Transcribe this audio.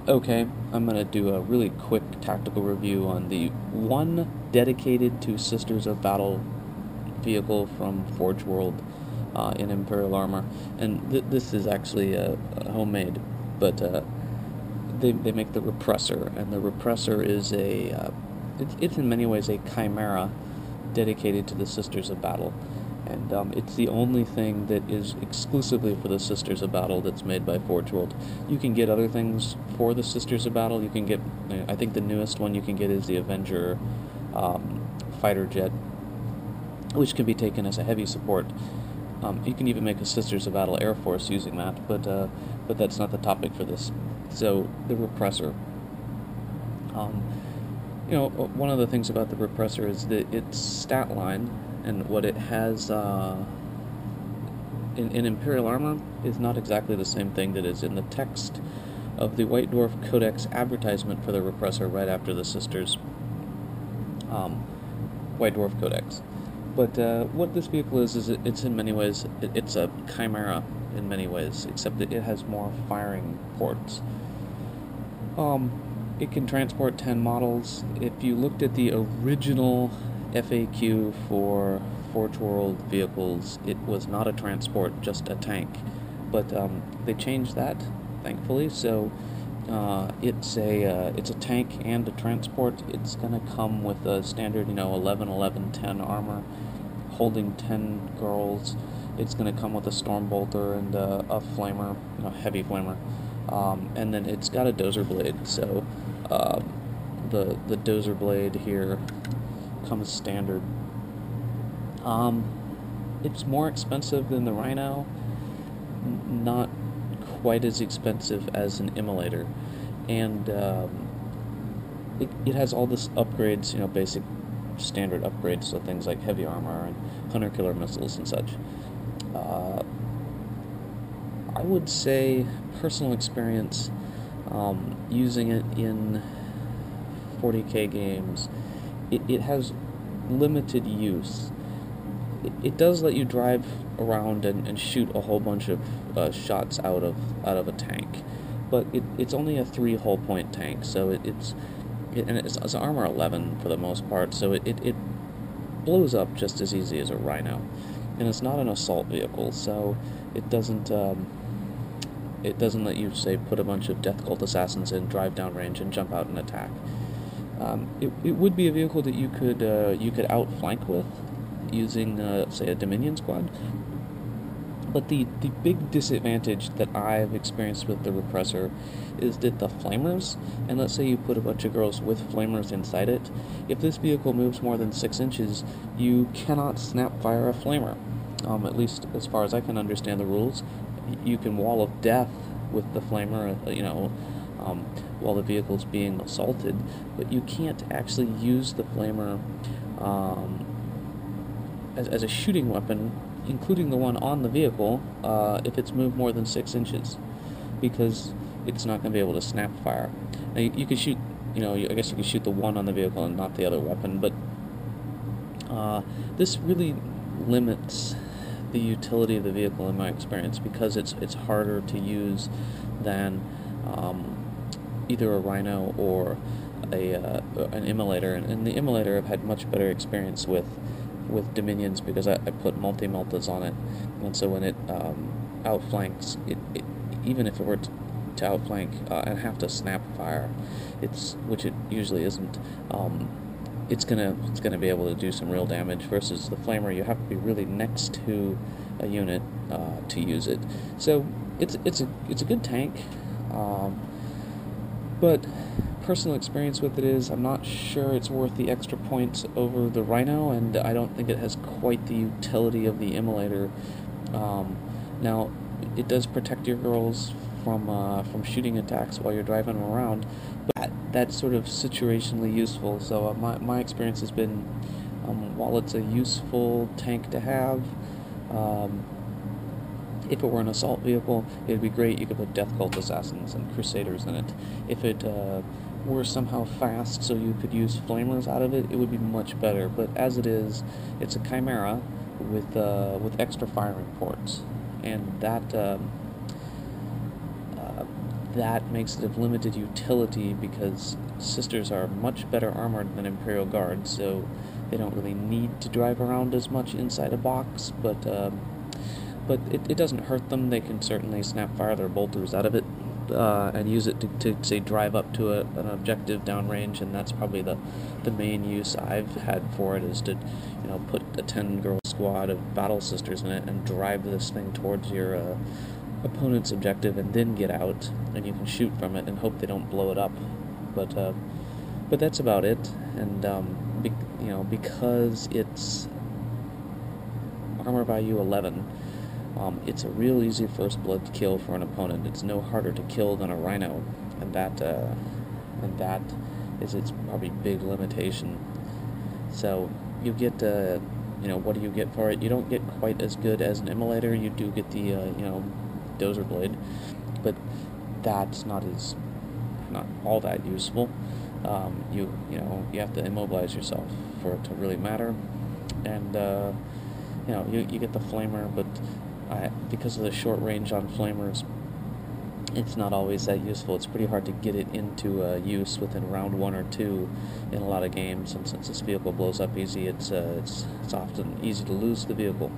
Okay, I'm going to do a really quick tactical review on the one dedicated to Sisters of Battle vehicle from Forgeworld in Imperial Armor. And this is actually homemade, but they make the Repressor, and the Repressor is it's in many ways a chimera dedicated to the Sisters of Battle. And it's the only thing that is exclusively for the Sisters of Battle that's made by Forgeworld. You can get other things for the Sisters of Battle. You can get, I think the newest one you can get is the Avenger fighter jet, which can be taken as a heavy support. You can even make a Sisters of Battle Air Force using that, but that's not the topic for this. So, the Repressor. One of the things about the Repressor is that its stat line and what it has in Imperial Armor is not exactly the same thing that is in the text of the White Dwarf Codex advertisement for the Repressor right after the Sisters White Dwarf Codex. But what this vehicle is it's in many ways, it's a chimera in many ways, except that it has more firing ports. It can transport 10 models. If you looked at the original FAQ for Forgeworld vehicles, it was not a transport, just a tank. But they changed that, thankfully, so it's a tank and a transport. It's going to come with a standard, 11, 11, 10 armor, holding 10 girls. It's going to come with a Stormbolter and a flamer, heavy flamer. And then it's got a dozer blade, so the dozer blade here comes standard. It's more expensive than the Rhino, not quite as expensive as an Immolator, and it has all this upgrades, basic standard upgrades, so things like heavy armor and hunter killer missiles and such. I would say personal experience using it in 40k games, it has limited use. It does let you drive around and shoot a whole bunch of shots out of a tank, but it's only a 3 hull point tank, so it's armor 11 for the most part, so it blows up just as easy as a Rhino, and it's not an assault vehicle, so it doesn't let you, say, put a bunch of Death Cult assassins in, drive downrange, and jump out and attack. It would be a vehicle that you could outflank with, using, say, a Dominion squad. But the big disadvantage that I've experienced with the Repressor is that the flamers, and let's say you put a bunch of girls with flamers inside it, if this vehicle moves more than 6 inches, you cannot snap fire a flamer. At least as far as I can understand the rules. You can wall of death with the flamer, while the vehicle's being assaulted, but you can't actually use the flamer as a shooting weapon, including the one on the vehicle, if it's moved more than 6 inches, because it's not going to be able to snap fire. Now, you could shoot, I guess you could shoot the one on the vehicle and not the other weapon, but this really limits the utility of the vehicle in my experience, because it's harder to use than either a Rhino or an Immolator, and the Immolator I've had much better experience with Dominions, because I put multi-meltas on it, and so when it outflanks, even if it were to outflank and have to snap fire, which it usually isn't, it's gonna be able to do some real damage, versus the flamer you have to be really next to a unit to use it. So it's a good tank, but personal experience with it is I'm not sure it's worth the extra points over the Rhino, and I don't think it has quite the utility of the Immolator. Now, it does protect your girls from shooting attacks while you're driving them around, but that's sort of situationally useful. So my experience has been, while it's a useful tank to have, if it were an assault vehicle, it'd be great. You could put Death Cult assassins and Crusaders in it. If it were somehow fast, so you could use flamers out of it, it would be much better. But as it is, it's a chimera with extra firing ports, and that that makes it of limited utility because Sisters are much better armored than Imperial Guards, so they don't really need to drive around as much inside a box, but it doesn't hurt them. They can certainly snap fire their bolters out of it and use it to say, drive up to an objective downrange, and that's probably the main use I've had for it, is to, put a 10-girl squad of Battle Sisters in it and drive this thing towards your opponent's objective and then get out, and you can shoot from it and hope they don't blow it up. But that's about it, and because it's armor value 11, it's a real easy first blood kill for an opponent. It's no harder to kill than a Rhino, and that is its probably big limitation. So you get, what do you get for it? You don't get quite as good as an Immolator. You do get the, Dozer Blade, but that's not all that useful. You have to immobilize yourself for it to really matter, and you get the Flamer, but because of the short range on Flamers, it's not always that useful. It's pretty hard to get it into use within round 1 or 2 in a lot of games, and since this vehicle blows up easy, it's often easy to lose the vehicle.